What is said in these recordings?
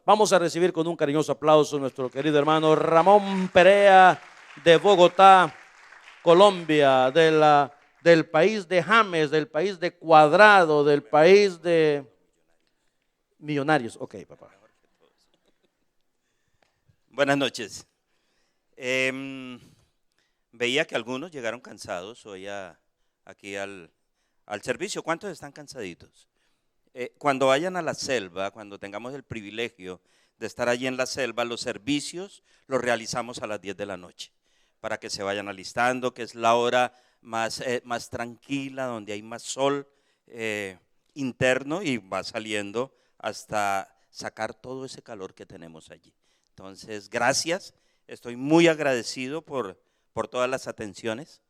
Vamos a recibir con un cariñoso aplauso a nuestro querido hermano Ramón Perea de Bogotá, Colombia, del país de James, del país de Cuadrado, del país de Millonarios. Ok, papá. Buenas noches. Veía que algunos llegaron cansados hoy aquí al servicio. ¿Cuántos están cansaditos? Cuando vayan a la selva, cuando tengamos el privilegio de estar allí en la selva, los servicios los realizamos a las 10 de la noche, para que se vayan alistando, que es la hora más tranquila, donde hay más sol interno y va saliendo hasta sacar todo ese calor que tenemos allí. Entonces, gracias, estoy muy agradecido por todas las atenciones,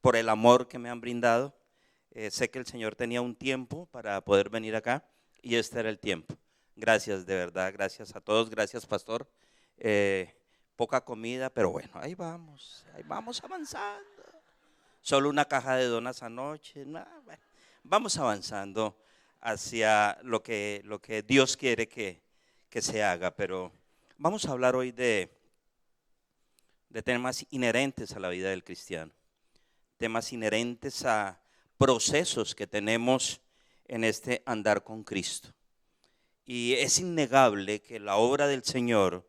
por el amor que me han brindado. Sé que el Señor tenía un tiempo para poder venir acá y este era el tiempo. Gracias, de verdad, gracias a todos, gracias, pastor. Poca comida, pero bueno, ahí vamos avanzando. Solo una caja de donas anoche, bueno, vamos avanzando hacia lo que Dios quiere que se haga, pero vamos a hablar hoy de temas inherentes a la vida del cristiano, temas inherentes a procesos que tenemos en este andar con Cristo. Y es innegable que la obra del Señor,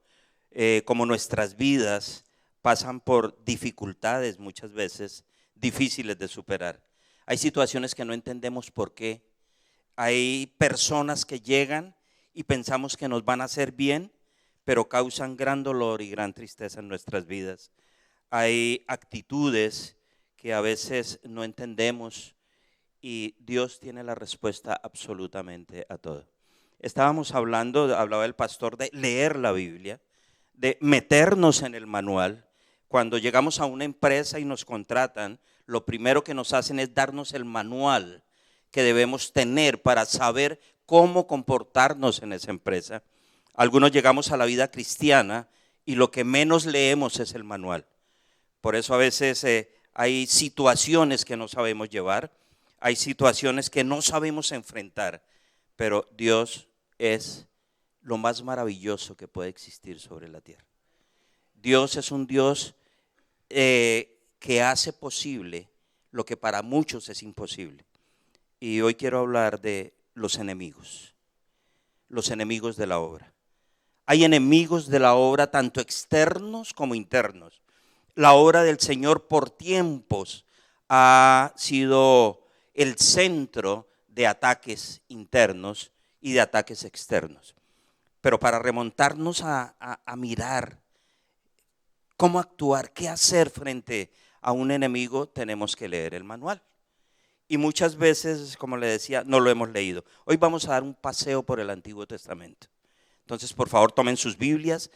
como nuestras vidas, pasan por dificultades muchas veces difíciles de superar. Hay situaciones que no entendemos por qué. Hay personas que llegan y pensamos que nos van a hacer bien, pero causan gran dolor y gran tristeza en nuestras vidas. Hay actitudes que a veces no entendemos y Dios tiene la respuesta absolutamente a todo. Hablaba el pastor de leer la Biblia, de meternos en el manual. Cuando llegamos a una empresa y nos contratan, lo primero que nos hacen es darnos el manual que debemos tener para saber cómo comportarnos en esa empresa. Algunos llegamos a la vida cristiana y lo que menos leemos es el manual. Por eso a veces hay situaciones que no sabemos llevar, hay situaciones que no sabemos enfrentar, pero Dios es lo más maravilloso que puede existir sobre la tierra. Dios es un Dios que hace posible lo que para muchos es imposible. Y hoy quiero hablar de los enemigos de la obra. Hay enemigos de la obra tanto externos como internos. La obra del Señor por tiempos ha sido el centro de ataques internos y de ataques externos. Pero para remontarnos a mirar cómo actuar, qué hacer frente a un enemigo, tenemos que leer el manual. Y muchas veces, como le decía, no lo hemos leído. Hoy vamos a dar un paseo por el Antiguo Testamento. Entonces, por favor, tomen sus Biblias.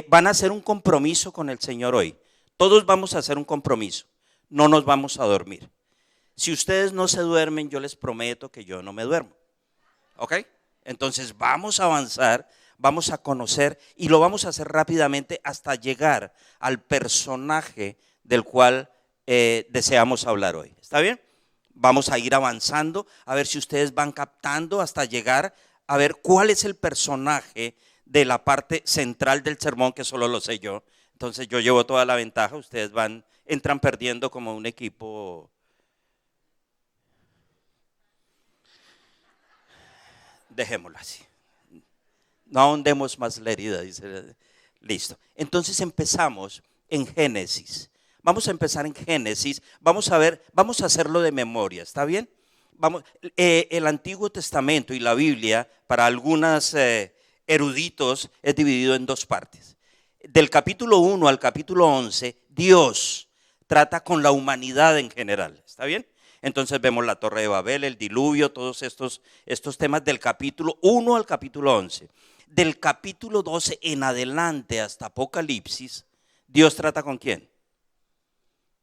Van a hacer un compromiso con el Señor hoy. Todos vamos a hacer un compromiso. No nos vamos a dormir. Si ustedes no se duermen, yo les prometo que yo no me duermo. ¿Ok? Entonces, vamos a avanzar, vamos a conocer y lo vamos a hacer rápidamente hasta llegar al personaje del cual deseamos hablar hoy. ¿Está bien? Vamos a ir avanzando, a ver si ustedes van captando hasta llegar a ver cuál es el personaje de la parte central del sermón, que solo lo sé yo. Entonces yo llevo toda la ventaja, ustedes entran perdiendo como un equipo. Dejémoslo así. No ahondemos más la herida, dice. Listo. Entonces empezamos en Génesis. Vamos a empezar en Génesis. Vamos a hacerlo de memoria, ¿está bien? El Antiguo Testamento y la Biblia, para algunos eruditos, es dividido en dos partes. Del capítulo 1 al capítulo 11, Dios trata con la humanidad en general, ¿está bien? Entonces vemos la Torre de Babel, el diluvio, todos estos temas del capítulo 1 al capítulo 11. Del capítulo 12 en adelante hasta Apocalipsis, Dios trata ¿con quién?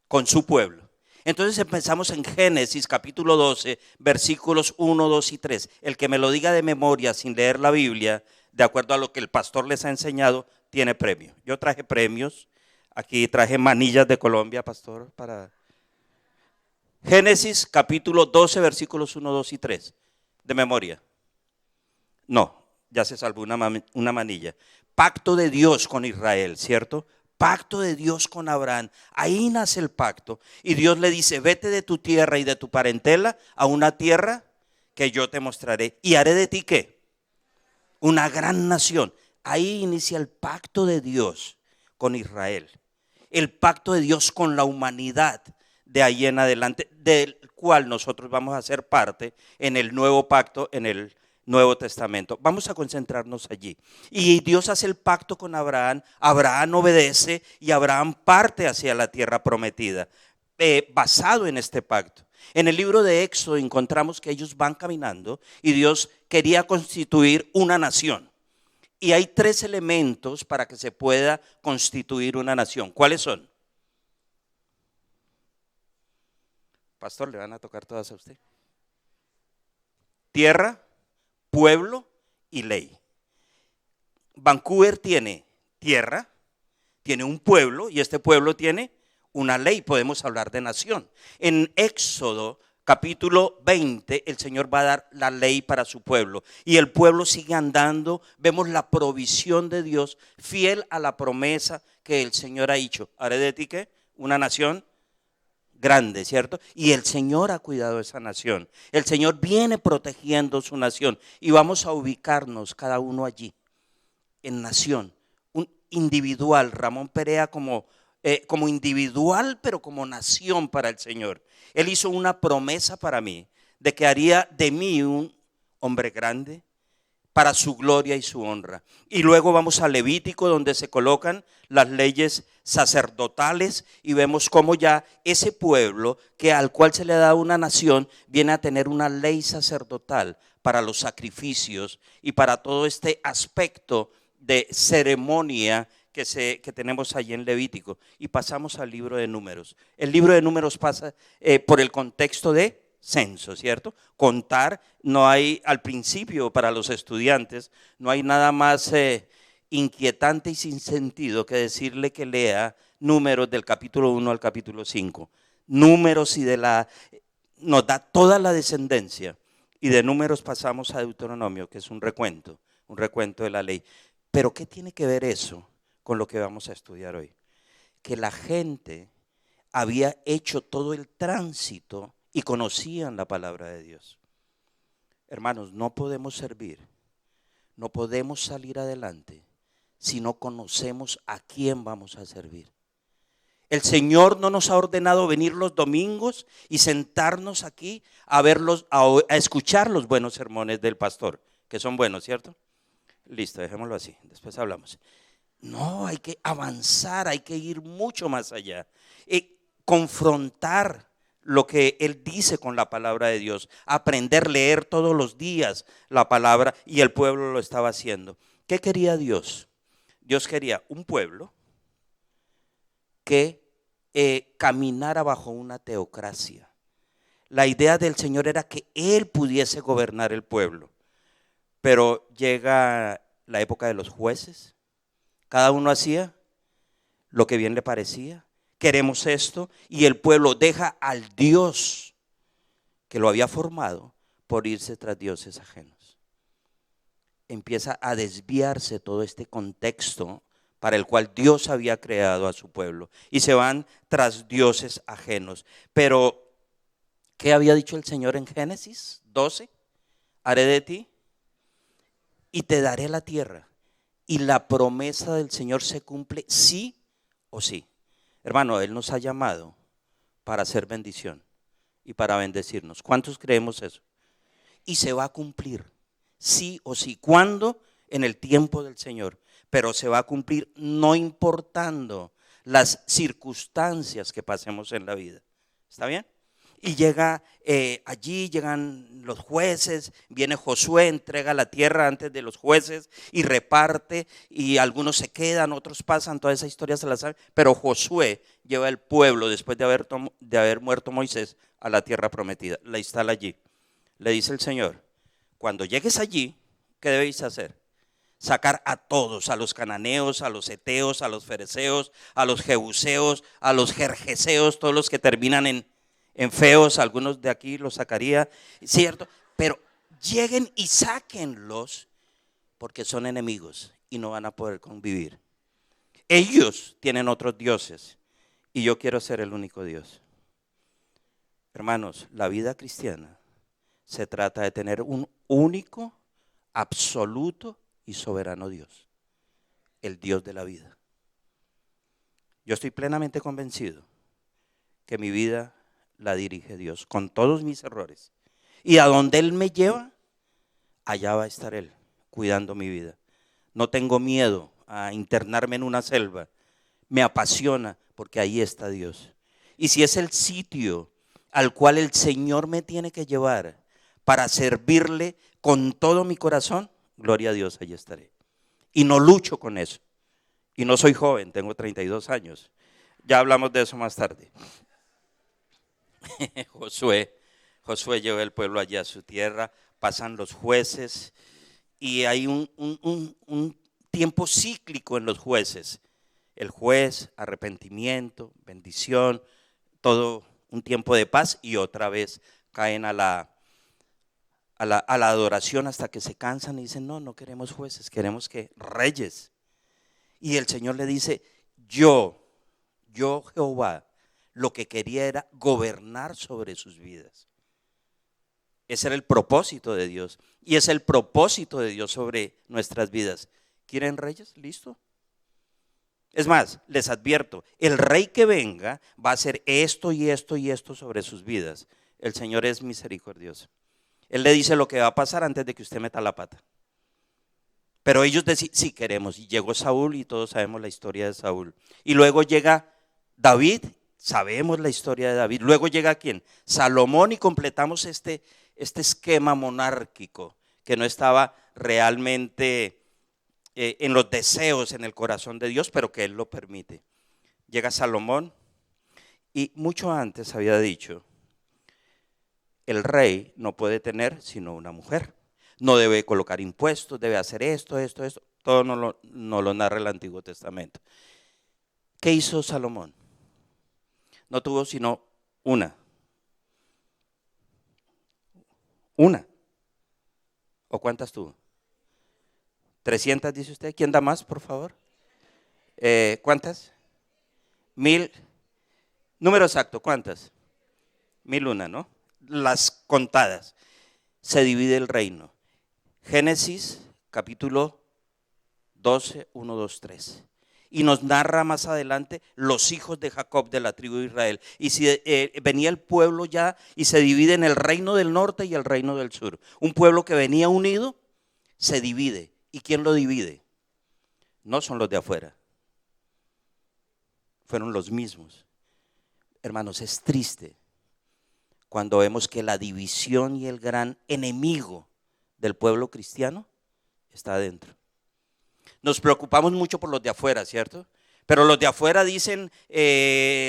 Con su pueblo. Entonces empezamos en Génesis capítulo 12, versículos 1, 2 y 3. El que me lo diga de memoria sin leer la Biblia, de acuerdo a lo que el pastor les ha enseñado, tiene premio. Yo traje premios. Aquí traje manillas de Colombia, pastor, para Génesis capítulo 12, versículos 1, 2 y 3. De memoria. No, ya se salvó una manilla. Pacto de Dios con Israel, ¿cierto? Pacto de Dios con Abraham. Ahí nace el pacto. Y Dios le dice, vete de tu tierra y de tu parentela a una tierra que yo te mostraré. ¿Y haré de ti qué? Una gran nación. Ahí inicia el pacto de Dios con Israel. El pacto de Dios con la humanidad de ahí en adelante, del cual nosotros vamos a ser parte en el nuevo pacto, en el Nuevo Testamento. Vamos a concentrarnos allí. Y Dios hace el pacto con Abraham. Abraham obedece y Abraham parte hacia la tierra prometida, basado en este pacto. En el libro de Éxodo encontramos que ellos van caminando y Dios quería constituir una nación. Y hay 3 elementos para que se pueda constituir una nación. ¿Cuáles son? Pastor, le van a tocar todas a usted. Tierra, pueblo y ley. Vancouver tiene tierra, tiene un pueblo y este pueblo tiene una ley. Podemos hablar de nación. En Éxodo capítulo 20, el Señor va a dar la ley para su pueblo y el pueblo sigue andando. Vemos la provisión de Dios, fiel a la promesa que el Señor ha dicho. Haré de ti ¿qué? Una nación grande, ¿cierto? Y el Señor ha cuidado esa nación. El Señor viene protegiendo su nación y vamos a ubicarnos cada uno allí, en nación, un individual. Ramón Perea como individual, pero como nación para el Señor. Él hizo una promesa para mí de que haría de mí un hombre grande para su gloria y su honra. Y luego vamos a Levítico, donde se colocan las leyes sacerdotales y vemos cómo ya ese pueblo al cual se le da una nación viene a tener una ley sacerdotal para los sacrificios y para todo este aspecto de ceremonia que tenemos allí en Levítico. Y pasamos al libro de Números. El libro de Números pasa por el contexto de censo, ¿cierto? Contar. No hay, al principio para los estudiantes, no hay nada más inquietante y sin sentido que decirle que lea Números del capítulo 1 al capítulo 5. Números nos da toda la descendencia. Y de Números pasamos a Deuteronomio, que es un recuento de la ley. Pero ¿qué tiene que ver eso con lo que vamos a estudiar hoy? Que la gente había hecho todo el tránsito y conocían la palabra de Dios. Hermanos, no podemos servir, no podemos salir adelante si no conocemos a quién vamos a servir. El Señor no nos ha ordenado venir los domingos y sentarnos aquí a escuchar los buenos sermones del pastor, que son buenos, ¿cierto? Listo, dejémoslo así, después hablamos. No, hay que avanzar, hay que ir mucho más allá. Confrontar lo que Él dice con la palabra de Dios, aprender a leer todos los días la palabra, y el pueblo lo estaba haciendo. ¿Qué quería Dios? Dios quería un pueblo que caminara bajo una teocracia. La idea del Señor era que Él pudiese gobernar el pueblo, pero llega la época de los jueces. Cada uno hacía lo que bien le parecía. Queremos esto, y el pueblo deja al Dios que lo había formado por irse tras dioses ajenos. Empieza a desviarse todo este contexto para el cual Dios había creado a su pueblo y se van tras dioses ajenos. Pero ¿qué había dicho el Señor en Génesis 12? Haré de ti y te daré la tierra. Y la promesa del Señor se cumple sí o sí. Hermano, Él nos ha llamado para hacer bendición y para bendecirnos. ¿Cuántos creemos eso? Y se va a cumplir sí o sí. ¿Cuándo? En el tiempo del Señor. Pero se va a cumplir no importando las circunstancias que pasemos en la vida. ¿Está bien? Y allí llegan los jueces, viene Josué, entrega la tierra antes de los jueces y reparte, y algunos se quedan, otros pasan, toda esa historia se la saben, pero Josué lleva el pueblo después de haber muerto Moisés a la tierra prometida, la instala allí. Le dice el Señor, cuando llegues allí, ¿qué debéis hacer? Sacar a todos, a los cananeos, a los heteos, a los fereceos, a los jebuseos, a los gergeseos, todos los que terminan en feos, algunos de aquí los sacaría, ¿cierto? Pero lleguen y sáquenlos porque son enemigos y no van a poder convivir. Ellos tienen otros dioses y yo quiero ser el único Dios. Hermanos, la vida cristiana se trata de tener un único, absoluto y soberano Dios, el Dios de la vida. Yo estoy plenamente convencido que mi vida la dirige Dios, con todos mis errores. Y a donde Él me lleva, allá va a estar Él, cuidando mi vida. No tengo miedo a internarme en una selva. Me apasiona porque ahí está Dios. Y si es el sitio al cual el Señor me tiene que llevar para servirle con todo mi corazón, gloria a Dios, allí estaré. Y no lucho con eso. Y no soy joven, tengo 32 años. Ya hablamos de eso más tarde. Josué lleva el pueblo allá a su tierra, pasan los jueces y hay un tiempo cíclico en los jueces. El juez, arrepentimiento, bendición, todo un tiempo de paz y otra vez caen a la adoración hasta que se cansan y dicen, no queremos jueces, queremos que reyes. Y el Señor le dice, yo Jehová, lo que quería era gobernar sobre sus vidas. Ese era el propósito de Dios. Y es el propósito de Dios sobre nuestras vidas. ¿Quieren reyes? ¿Listo? Es más, les advierto, el rey que venga va a hacer esto y esto y esto sobre sus vidas. El Señor es misericordioso. Él le dice lo que va a pasar antes de que usted meta la pata. Pero ellos decían, sí queremos. Y llegó Saúl y todos sabemos la historia de Saúl. Y luego llega David, sabemos la historia de David. Luego llega ¿quién? Salomón y completamos este esquema monárquico que no estaba realmente en los deseos, en el corazón de Dios, pero que Él lo permite. Llega Salomón y mucho antes había dicho, el rey no puede tener sino una mujer. No debe colocar impuestos, debe hacer esto. Todo no lo narra el Antiguo Testamento. ¿Qué hizo Salomón? No tuvo sino una. ¿O cuántas tuvo? 300, dice usted. ¿Quién da más, por favor? ¿Cuántas? 1000. Número exacto, ¿cuántas? 1001, ¿no? Las contadas. Se divide el reino. Génesis, capítulo 12, 1, 2, 3. Y nos narra más adelante los hijos de Jacob de la tribu de Israel. Y si venía el pueblo ya y se divide en el reino del norte y el reino del sur. Un pueblo que venía unido se divide. ¿Y quién lo divide? No son los de afuera. Fueron los mismos. Hermanos, es triste cuando vemos que la división y el gran enemigo del pueblo cristiano está adentro. Nos preocupamos mucho por los de afuera, ¿cierto? Pero los de afuera dicen,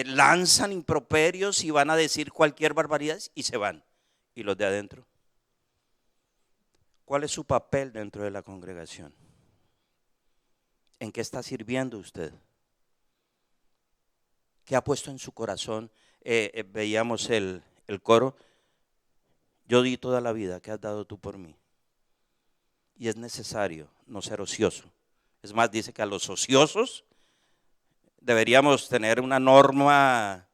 lanzan improperios y van a decir cualquier barbaridad y se van. ¿Y los de adentro? ¿Cuál es su papel dentro de la congregación? ¿En qué está sirviendo usted? ¿Qué ha puesto en su corazón? Veíamos el coro. Yo di toda la vida, ¿qué has dado tú por mí? Y es necesario no ser ocioso. Es más, dice que a los ociosos deberíamos tener una norma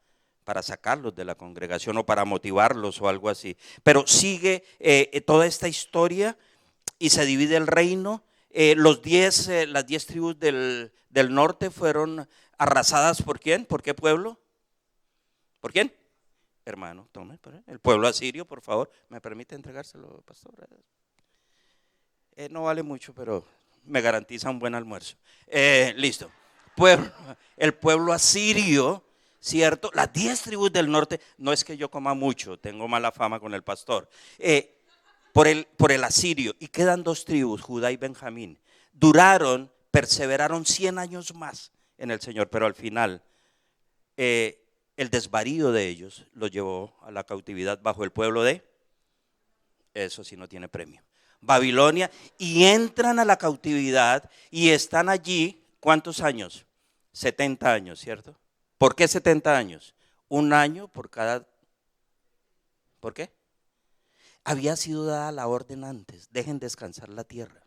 para sacarlos de la congregación o para motivarlos o algo así. Pero sigue toda esta historia y se divide el reino. Las 10 tribus del norte fueron arrasadas ¿por quién? ¿Por qué pueblo? ¿Por quién? Hermano, tome, el pueblo asirio, por favor. ¿Me permite entregárselo, pastor? No vale mucho, pero me garantiza un buen almuerzo. Listo. El pueblo asirio, ¿cierto? Las 10 tribus del norte, no es que yo coma mucho, tengo mala fama con el pastor. Por el asirio, y quedan 2 tribus, Judá y Benjamín. Perseveraron 100 años más en el Señor, pero al final el desvarío de ellos los llevó a la cautividad bajo el pueblo de, eso sí no tiene premio, Babilonia, y entran a la cautividad y están allí, ¿cuántos años? 70 años, ¿cierto? ¿Por qué 70 años? Un año por cada, ¿por qué? Había sido dada la orden antes, dejen descansar la tierra.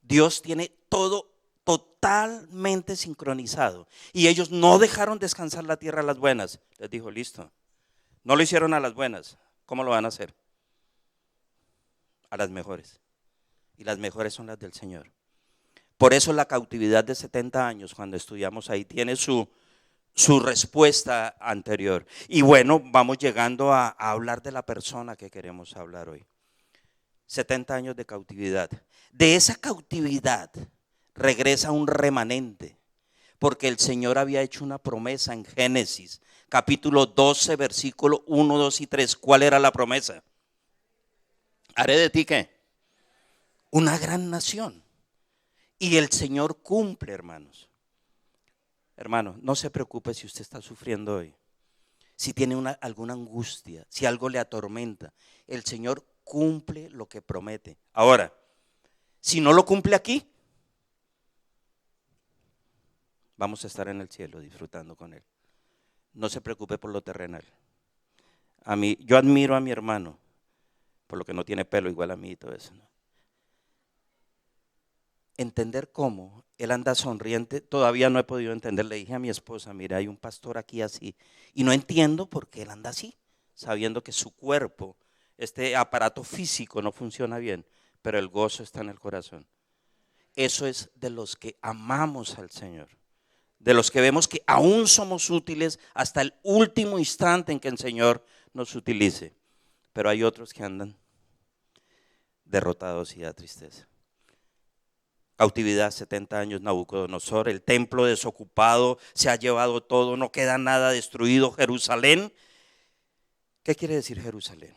Dios tiene todo totalmente sincronizado. Y ellos no dejaron descansar la tierra a las buenas. Les dijo, listo. No lo hicieron a las buenas. ¿Cómo lo van a hacer? A las mejores. Y las mejores son las del Señor. Por eso la cautividad de 70 años, cuando estudiamos ahí, tiene su respuesta anterior. Y bueno, vamos llegando a hablar de la persona que queremos hablar hoy. 70 años de cautividad. De esa cautividad regresa un remanente, porque el Señor había hecho una promesa en Génesis, capítulo 12, versículo 1, 2 y 3. ¿Cuál era la promesa? ¿Haré de ti qué? Una gran nación. Y el Señor cumple, hermanos. Hermano, no se preocupe si usted está sufriendo hoy, si tiene alguna angustia, si algo le atormenta. El Señor cumple lo que promete. Ahora, si no lo cumple aquí, vamos a estar en el cielo disfrutando con Él. No se preocupe por lo terrenal. Yo admiro a mi hermano, por lo que no tiene pelo igual a mí y todo eso, ¿no? Entender cómo él anda sonriente, todavía no he podido entender. Le dije a mi esposa, mira, hay un pastor aquí así, y no entiendo por qué él anda así, sabiendo que su cuerpo, este aparato físico no funciona bien, pero el gozo está en el corazón. Eso es de los que amamos al Señor, de los que vemos que aún somos útiles hasta el último instante en que el Señor nos utilice. Pero hay otros que andan derrotados y da tristeza. Cautividad, 70 años, Nabucodonosor, el templo desocupado, se ha llevado todo, no queda nada destruido. Jerusalén, ¿qué quiere decir Jerusalén?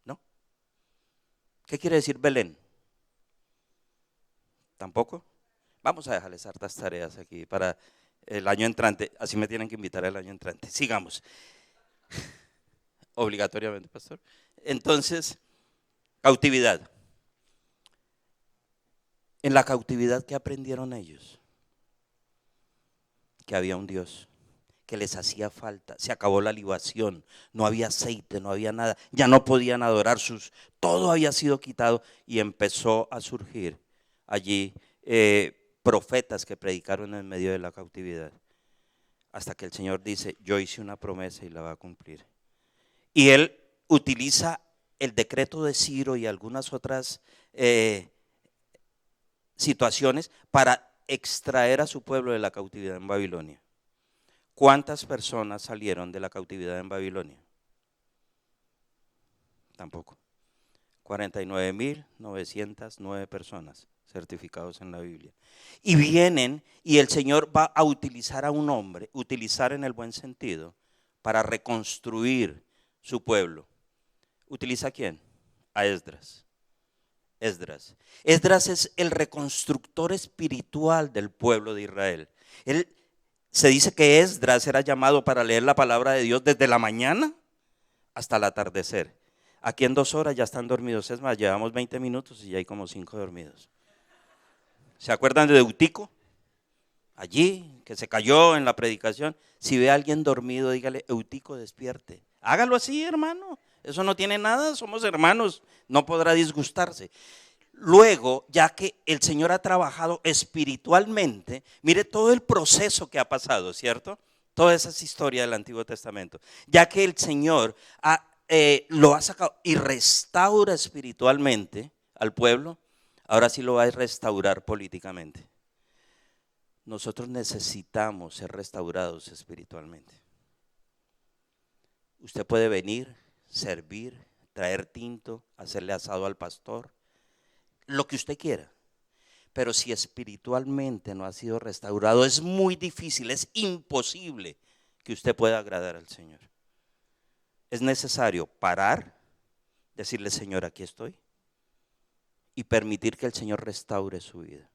¿No? ¿Qué quiere decir Belén? ¿Tampoco? Vamos a dejarles hartas tareas aquí para el año entrante, así me tienen que invitar el año entrante. Sigamos. Obligatoriamente, pastor. Entonces, cautividad. En la cautividad, ¿qué aprendieron ellos? Que había un Dios, que les hacía falta. Se acabó la libación, no había aceite, no había nada. Ya no podían adorar todo había sido quitado y empezó a surgir allí profetas que predicaron en medio de la cautividad. Hasta que el Señor dice, yo hice una promesa y la va a cumplir. Y Él utiliza el decreto de Ciro y algunas otras situaciones para extraer a su pueblo de la cautividad en Babilonia. ¿Cuántas personas salieron de la cautividad en Babilonia? Tampoco. 49.909 personas certificados en la Biblia. Y vienen y el Señor va a utilizar a un hombre, utilizar en el buen sentido, para reconstruir su pueblo. ¿Utiliza a quién? A Esdras. Esdras es el reconstructor espiritual del pueblo de Israel. Se dice que Esdras era llamado para leer la palabra de Dios desde la mañana hasta el atardecer. Aquí en 2 horas ya están dormidos. Es más, llevamos 20 minutos y ya hay como 5 dormidos. ¿Se acuerdan de Eutico? Allí, que se cayó en la predicación. Si ve a alguien dormido, dígale, Eutico, despierte. Hágalo así, hermano. Eso no tiene nada, somos hermanos, no podrá disgustarse. Luego, ya que el Señor ha trabajado espiritualmente, mire todo el proceso que ha pasado, ¿cierto? Todas esas historias del Antiguo Testamento. Ya que el Señor lo ha sacado y restaura espiritualmente al pueblo, ahora sí lo va a restaurar políticamente. Nosotros necesitamos ser restaurados espiritualmente. Usted puede venir, servir, traer tinto, hacerle asado al pastor, lo que usted quiera. Pero si espiritualmente no ha sido restaurado, es muy difícil, es imposible que usted pueda agradar al Señor. Es necesario parar, decirle, Señor, aquí estoy, y permitir que el Señor restaure su vida.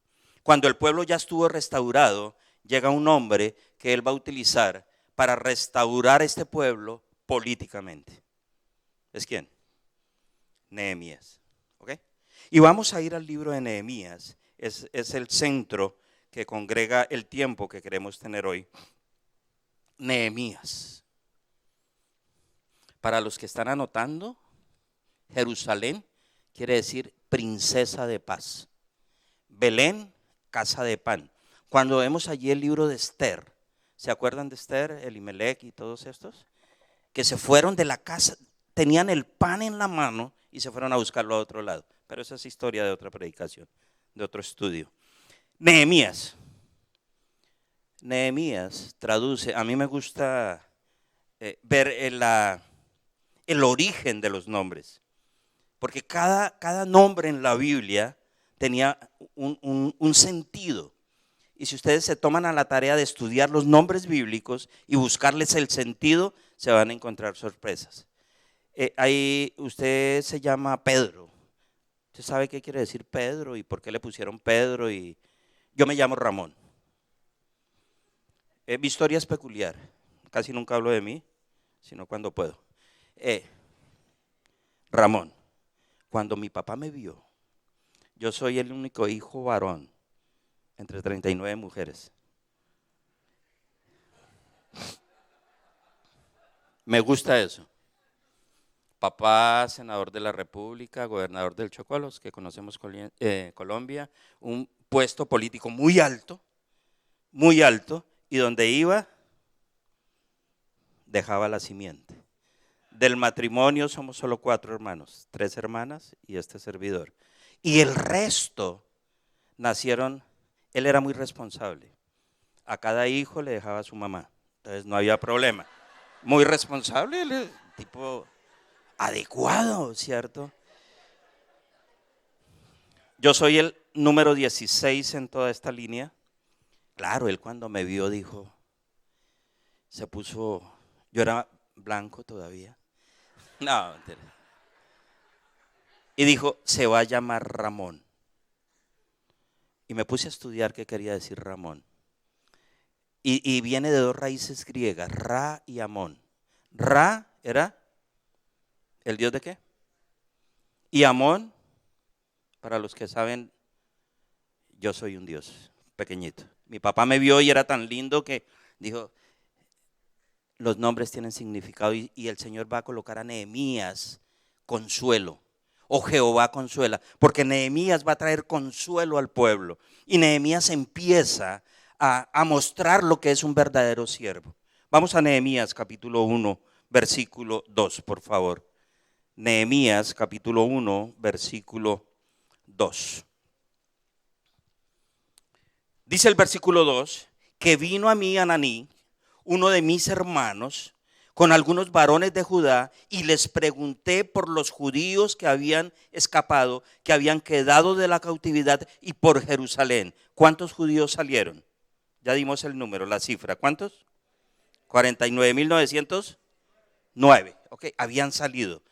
Cuando el pueblo ya estuvo restaurado, llega un hombre que Él va a utilizar para restaurar este pueblo políticamente. ¿Es quién? Nehemías. ¿Ok? Y vamos a ir al libro de Nehemías. Es el centro que congrega el tiempo que queremos tener hoy. Nehemías. Para los que están anotando, Jerusalén quiere decir princesa de paz. Belén, casa de pan. Cuando vemos allí el libro de Esther, ¿se acuerdan de Esther, Elimelech y todos estos? Que se fueron de la casa, tenían el pan en la mano y se fueron a buscarlo a otro lado. Pero esa es historia de otra predicación, de otro estudio. Nehemías. Nehemías traduce, a mí me gusta ver el origen de los nombres, porque cada nombre en la Biblia tenía un sentido. Y si ustedes se toman a la tarea de estudiar los nombres bíblicos y buscarles el sentido, se van a encontrar sorpresas. Ahí usted se llama Pedro. ¿Usted sabe qué quiere decir Pedro y por qué le pusieron Pedro? Y yo me llamo Ramón. Mi historia es peculiar. Casi nunca hablo de mí, sino cuando puedo. Ramón, cuando mi papá me vio, yo soy el único hijo varón entre 39 mujeres. Me gusta eso. Papá, senador de la República, gobernador del Chocó, los que conocemos Colombia, un puesto político muy alto, y donde iba, dejaba la simiente. Del matrimonio somos solo 4 hermanos, 3 hermanas y este servidor. Y el resto nacieron, él era muy responsable. A cada hijo le dejaba a su mamá, entonces no había problema. Muy responsable, tipo adecuado, ¿cierto? Yo soy el número 16 en toda esta línea. Claro, él cuando me vio dijo, se puso, yo era blanco todavía. No, mentira. Y dijo, se va a llamar Ramón. Y me puse a estudiar qué quería decir Ramón. Y viene de 2 raíces griegas, Ra y Amón. Ra era el dios de qué? Y Amón, para los que saben, yo soy un dios pequeñito. Mi papá me vio y era tan lindo que dijo, los nombres tienen significado y el Señor va a colocar a Nehemías consuelo, o Jehová consuela, porque Nehemías va a traer consuelo al pueblo. Y Nehemías empieza a mostrar lo que es un verdadero siervo. Vamos a Nehemías capítulo 1, versículo 2, por favor. Nehemías capítulo 1, versículo 2. Dice el versículo 2, que vino a mí Ananí, uno de mis hermanos, con algunos varones de Judá, y les pregunté por los judíos que habían escapado, que habían quedado de la cautividad, y por Jerusalén. ¿Cuántos judíos salieron? Ya dimos el número, la cifra. ¿Cuántos? 49.909. Ok, habían salido.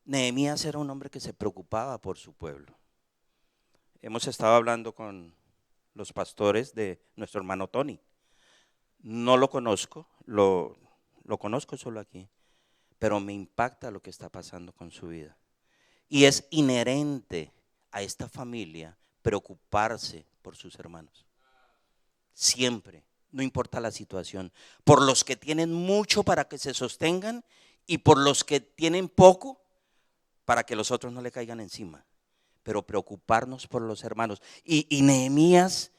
Nehemías era un hombre que se preocupaba por su pueblo. Hemos estado hablando con los pastores de nuestro hermano Tony. No lo conozco, lo conozco solo aquí, pero me impacta lo que está pasando con su vida. Y es inherente a esta familia preocuparse por sus hermanos. Siempre, no importa la situación, por los que tienen mucho para que se sostengan y por los que tienen poco para que los otros no le caigan encima, pero preocuparnos por los hermanos. Y Nehemías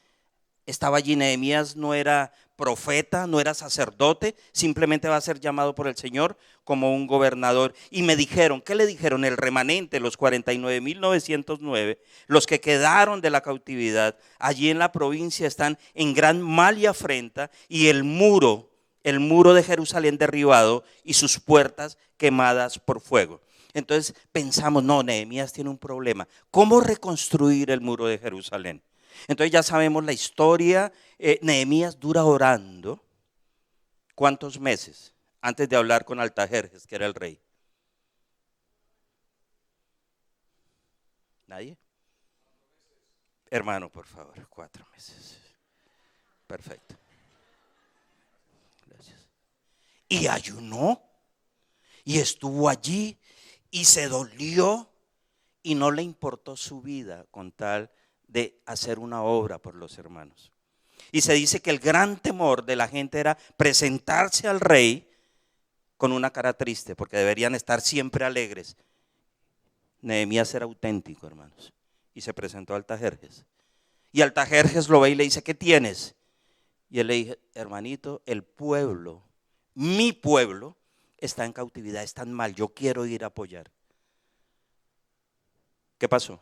estaba allí. Nehemías no era profeta, no era sacerdote, simplemente va a ser llamado por el Señor como un gobernador. Y me dijeron, ¿qué le dijeron? El remanente, los 49.909, los que quedaron de la cautividad, allí en la provincia están en gran mal y afrenta, y el muro de Jerusalén derribado y sus puertas quemadas por fuego. Entonces pensamos, no, Nehemías tiene un problema. ¿Cómo reconstruir el muro de Jerusalén? Entonces ya sabemos la historia. Nehemías dura orando ¿cuántos meses? Antes de hablar con Altajerjes, que era el rey. ¿Nadie? Hermano, por favor, 4 meses. Perfecto. Gracias. Y ayunó y estuvo allí y se dolió y no le importó su vida con tal de hacer una obra por los hermanos. Y se dice que el gran temor de la gente era presentarse al rey con una cara triste, porque deberían estar siempre alegres. Nehemías era auténtico, hermanos, y se presentó a Artajerjes. Y Artajerjes lo ve y le dice, ¿qué tienes? Y él le dice, hermanito, el pueblo, mi pueblo, está en cautividad, están mal, yo quiero ir a apoyar. ¿Qué pasó?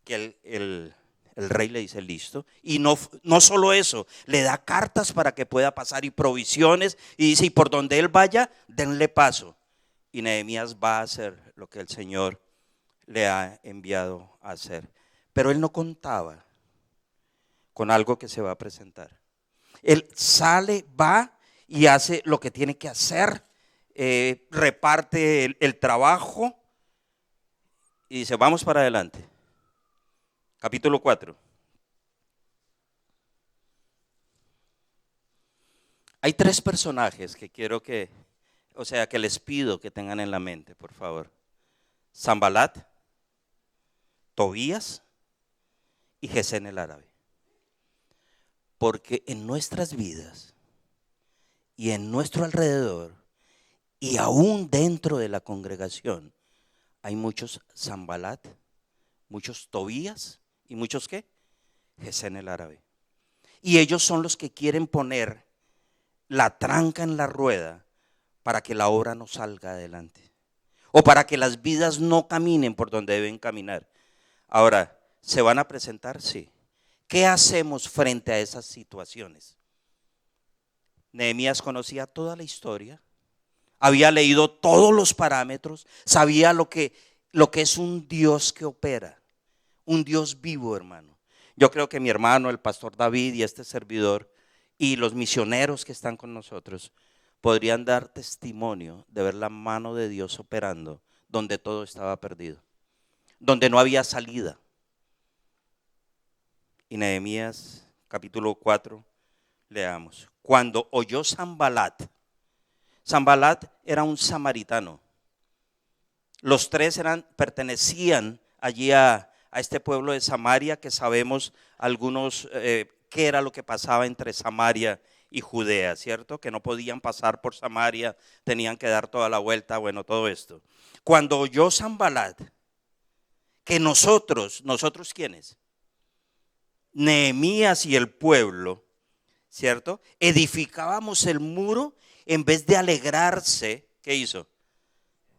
Que el rey le dice, listo, y no solo eso, le da cartas para que pueda pasar y provisiones, y dice, y por donde él vaya, denle paso. Y Nehemías va a hacer lo que el Señor le ha enviado a hacer. Pero él no contaba con algo que se va a presentar. Él sale, va y hace lo que tiene que hacer, reparte el trabajo y dice, vamos para adelante. Capítulo 4. Hay 3 personajes que quiero que les pido que tengan en la mente, por favor. Sanbalat, Tobías y Gesén el árabe. Porque en nuestras vidas y en nuestro alrededor y aún dentro de la congregación hay muchos Sanbalat, muchos Tobías y muchos ¿qué? Gesén el árabe. Y ellos son los que quieren poner la tranca en la rueda para que la obra no salga adelante o para que las vidas no caminen por donde deben caminar. Ahora, ¿se van a presentar? Sí. ¿Qué hacemos frente a esas situaciones? Nehemías conocía toda la historia, había leído todos los parámetros, sabía lo que es un Dios que opera, un Dios vivo, hermano. Yo creo que mi hermano, el pastor David y este servidor y los misioneros que están con nosotros podrían dar testimonio de ver la mano de Dios operando donde todo estaba perdido, donde no había salida. Y Nehemías capítulo 4, leamos. Cuando oyó Sanbalat era un samaritano. Los 3 pertenecían allí a este pueblo de Samaria, que sabemos algunos qué era lo que pasaba entre Samaria y Judea, ¿cierto? Que no podían pasar por Samaria, tenían que dar toda la vuelta, bueno, todo esto. Cuando oyó Sanbalat que nosotros ¿quiénes? Nehemías y el pueblo, ¿cierto? Edificábamos el muro, en vez de alegrarse, ¿qué hizo?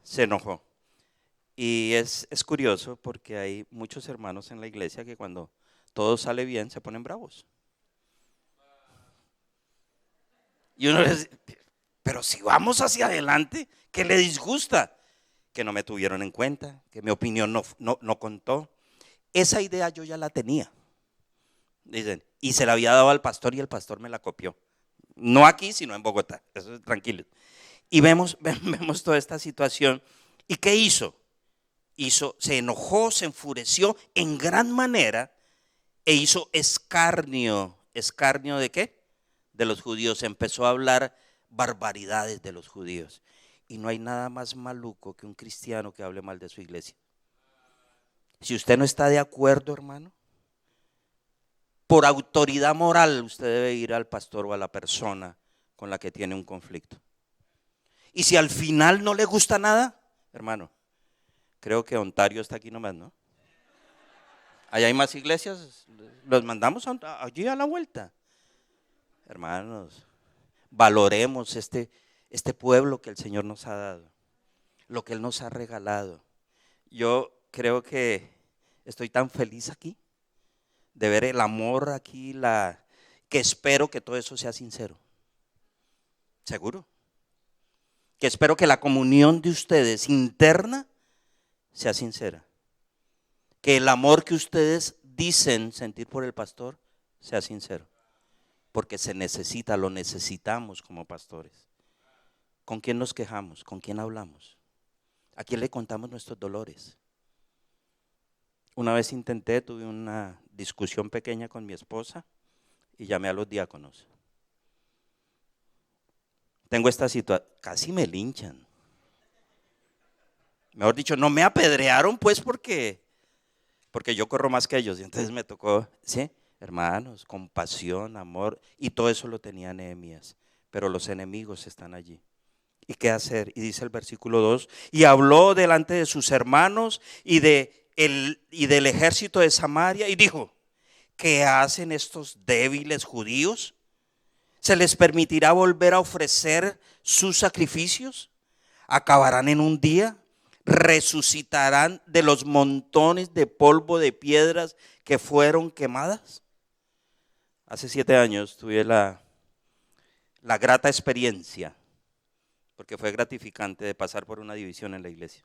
Se enojó. Y es curioso porque hay muchos hermanos en la iglesia que cuando todo sale bien se ponen bravos. Y uno les dice, pero si vamos hacia adelante, ¿qué le disgusta? Que no me tuvieron en cuenta, que mi opinión no contó. Esa idea yo ya la tenía. Dicen, y se la había dado al pastor y el pastor me la copió. No aquí, sino en Bogotá. Eso es tranquilo. Y vemos toda esta situación. ¿Y qué hizo? Se enojó, se enfureció en gran manera e hizo escarnio. ¿Escarnio de qué? De los judíos. Empezó a hablar barbaridades de los judíos. Y no hay nada más maluco que un cristiano que hable mal de su iglesia. Si usted no está de acuerdo, hermano, por autoridad moral usted debe ir al pastor o a la persona con la que tiene un conflicto. Y si al final no le gusta nada, hermano, creo que Ontario está aquí nomás, ¿no? Allá hay más iglesias, los mandamos allí a la vuelta. Hermanos, valoremos este pueblo que el Señor nos ha dado, lo que Él nos ha regalado. Yo creo que estoy tan feliz aquí de ver el amor aquí, que espero que todo eso sea sincero. Seguro. Que espero que la comunión de ustedes interna sea sincera. Que el amor que ustedes dicen sentir por el pastor sea sincero. Porque se necesita, lo necesitamos como pastores. ¿Con quién nos quejamos? ¿Con quién hablamos? ¿A quién le contamos nuestros dolores? Una vez tuve una discusión pequeña con mi esposa y llamé a los diáconos. Tengo esta situación, casi me linchan. Mejor dicho, no me apedrearon pues porque yo corro más que ellos. Y entonces me tocó, ¿sí? Hermanos, compasión, amor, y todo eso lo tenía Nehemías. Pero los enemigos están allí. ¿Y qué hacer? Y dice el versículo 2, y habló delante de sus hermanos y del ejército de Samaria y dijo, ¿qué hacen estos débiles judíos? ¿Se les permitirá volver a ofrecer sus sacrificios? ¿Acabarán en un día? ¿Resucitarán de los montones de polvo de piedras que fueron quemadas? Hace 7 años tuve la grata experiencia, porque fue gratificante, de pasar por una división en la iglesia.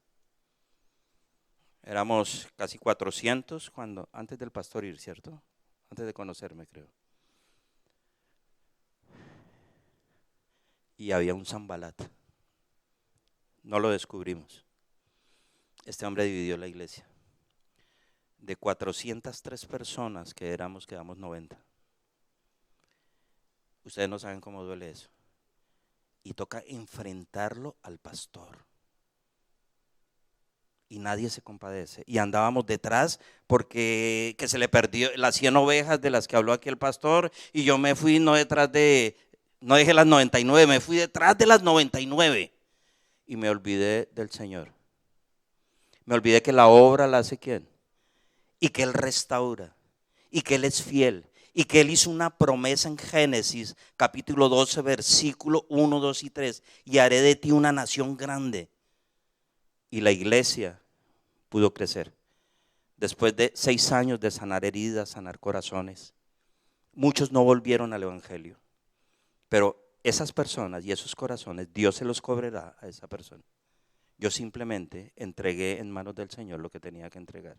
Éramos casi 400 antes del pastor ir, ¿cierto? Antes de conocerme, creo. Y había un Sanbalat. No lo descubrimos. Este hombre dividió la iglesia. De 403 personas que éramos, quedamos 90. Ustedes no saben cómo duele eso. Y toca enfrentarlo al pastor. Y nadie se compadece. Y andábamos detrás porque que se le perdió las 100 ovejas de las que habló aquí el pastor. Y yo me fui no dejé las 99, me fui detrás de las 99. Y me olvidé del Señor. Me olvidé que la obra la hace ¿quién? Y que Él restaura. Y que Él es fiel. Y que Él hizo una promesa en Génesis, capítulo 12, versículo 1, 2 y 3. Y haré de ti una nación grande. Y la iglesia pudo crecer. Después de 6 años de sanar heridas, sanar corazones. Muchos no volvieron al evangelio. Pero esas personas y esos corazones, Dios se los cobrará a esa persona. Yo simplemente entregué en manos del Señor lo que tenía que entregar.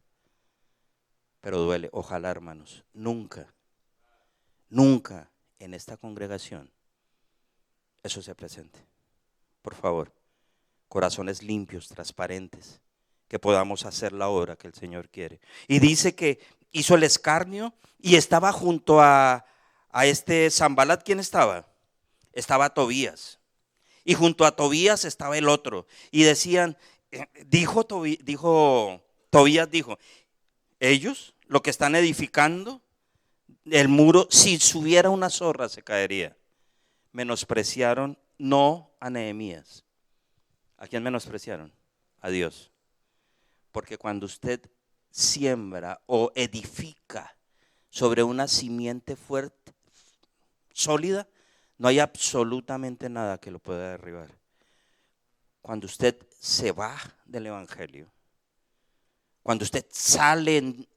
Pero duele. Ojalá, hermanos, nunca en esta congregación eso se presente. Por favor, corazones limpios, transparentes, que podamos hacer la obra que el Señor quiere. Y dice que hizo el escarnio y estaba junto a este Sanbalat. ¿Quién estaba? Estaba Tobías. Y junto a Tobías estaba el otro. Y decían, Tobías dijo, ellos lo que están edificando, el muro, si subiera una zorra se caería. Menospreciaron no a Nehemías. ¿A quién menospreciaron? A Dios. Porque cuando usted siembra o edifica sobre una simiente fuerte, sólida, no hay absolutamente nada que lo pueda derribar. Cuando usted se va del evangelio, cuando usted sale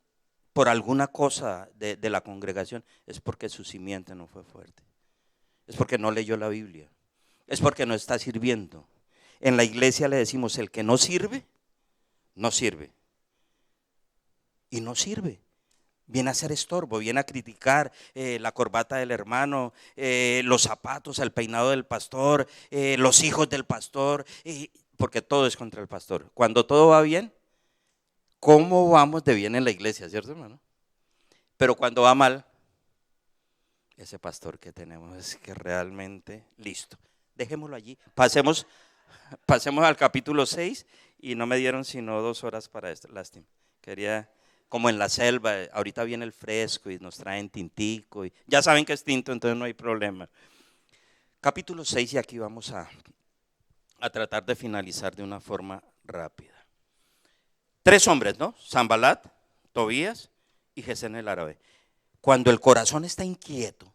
por alguna cosa de la congregación, es porque su simiente no fue fuerte. Es porque no leyó la Biblia. Es porque no está sirviendo. En la iglesia le decimos, el que no sirve, no sirve. Y no sirve. Viene a ser estorbo, viene a criticar la corbata del hermano, los zapatos, el peinado del pastor, los hijos del pastor, porque todo es contra el pastor. Cuando todo va bien, ¿cómo vamos de bien en la iglesia, cierto, hermano? Pero cuando va mal, ese pastor que tenemos es que realmente, listo, dejémoslo allí. Pasemos al capítulo 6 y no me dieron sino 2 horas para esto, lástima. Quería, como en la selva, ahorita viene el fresco y nos traen tintico. Y ya saben que es tinto, entonces no hay problema. Capítulo 6 y aquí vamos a tratar de finalizar de una forma rápida. 3 hombres, ¿no? Sanbalat, Tobías y Gesén el árabe. Cuando el corazón está inquieto,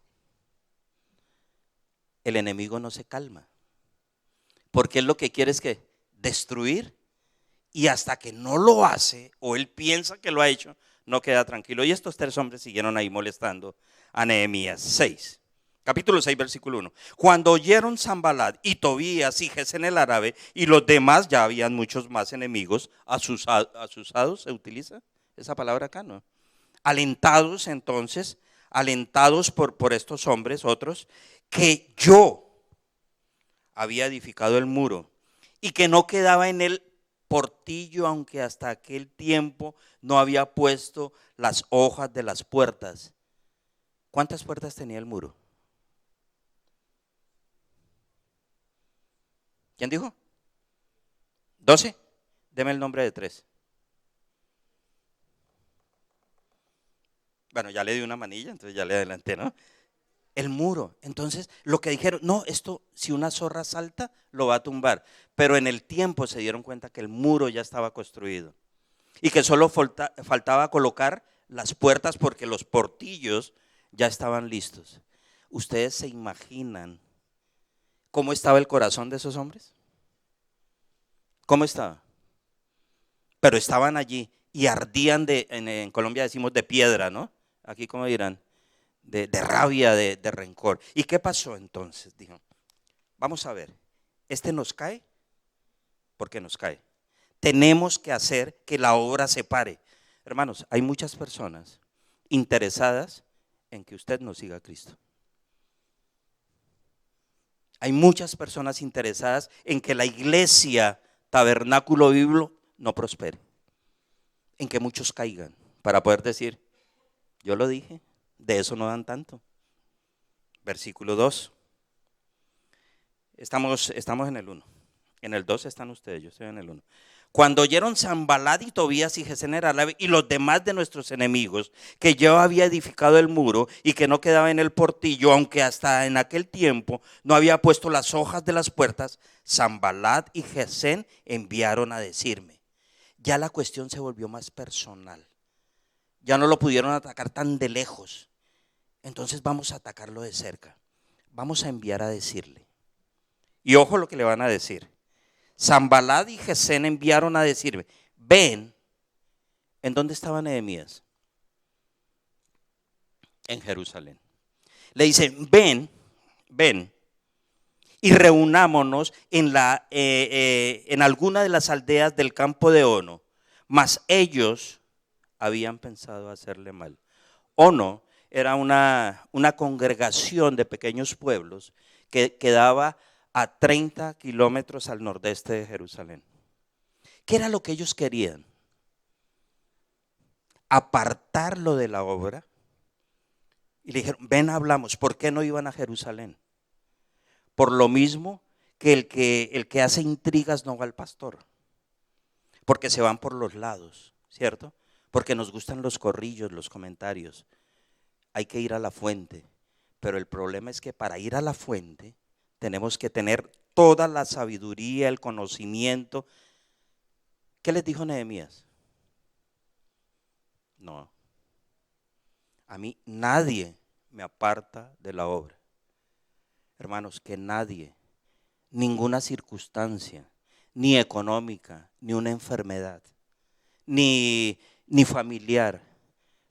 el enemigo no se calma. Porque él lo que quiere es que destruir, y hasta que no lo hace o él piensa que lo ha hecho, no queda tranquilo. Y estos 3 hombres siguieron ahí molestando a Nehemías. 6. Capítulo 6, versículo 1. Cuando oyeron Sanbalat y Tobías y Gesén el árabe y los demás, ya habían muchos más enemigos, asusados, ¿se utiliza esa palabra acá? No. Alentados entonces, por estos hombres, otros, que yo había edificado el muro y que no quedaba en él portillo, aunque hasta aquel tiempo no había puesto las hojas de las puertas. ¿Cuántas puertas tenía el muro? ¿Quién dijo? 12. Deme el nombre de 3. Bueno, ya le di una manilla, entonces ya le adelanté, ¿no? el muro. Entonces, lo que dijeron, no, esto si una zorra salta, lo va a tumbar. Pero en el tiempo se dieron cuenta que el muro ya estaba construido y que solo faltaba colocar las puertas porque los portillos ya estaban listos. ¿Ustedes se imaginan cómo estaba el corazón de esos hombres? ¿Cómo estaba? Pero estaban allí y ardían en Colombia decimos de piedra, ¿no? Aquí, ¿cómo dirán? De rabia, de rencor. ¿Y qué pasó entonces? Dijo, vamos a ver, este nos cae porque nos cae. Tenemos que hacer que la obra se pare. Hermanos, hay muchas personas interesadas en que usted no siga a Cristo. Hay muchas personas interesadas en que la iglesia Tabernáculo Bíblico no prospere, en que muchos caigan, para poder decir, yo lo dije, de eso no dan tanto. Versículo 2. Estamos en el 1. En el 2 están ustedes, yo estoy en el 1. Cuando oyeron Sanballat y Tobías y Gesén Arabe y los demás de nuestros enemigos, que yo había edificado el muro y que no quedaba en el portillo, aunque hasta en aquel tiempo no había puesto las hojas de las puertas, Sanballat y Gesén enviaron a decirme. Ya la cuestión se volvió más personal. Ya no lo pudieron atacar tan de lejos. Entonces vamos a atacarlo de cerca. Vamos a enviar a decirle. Y ojo lo que le van a decir. Sanballat y Gesén enviaron a decirme, ven, ¿en dónde estaba Nehemías? En Jerusalén. Le dicen, ven y reunámonos en alguna de las aldeas del campo de Ono, mas ellos habían pensado hacerle mal. Ono era una congregación de pequeños pueblos que quedaba a 30 kilómetros al nordeste de Jerusalén. ¿Qué era lo que ellos querían? Apartarlo de la obra. Y le dijeron, ven, hablamos. ¿Por qué no iban a Jerusalén? Por lo mismo que el que hace intrigas no va al pastor. Porque se van por los lados, ¿cierto? Porque nos gustan los corrillos, los comentarios. Hay que ir a la fuente. Pero el problema es que para ir a la fuente tenemos que tener toda la sabiduría, el conocimiento. ¿Qué les dijo Nehemías? No, a mí nadie me aparta de la obra. Hermanos, que nadie, ninguna circunstancia, ni económica, ni una enfermedad, ni familiar,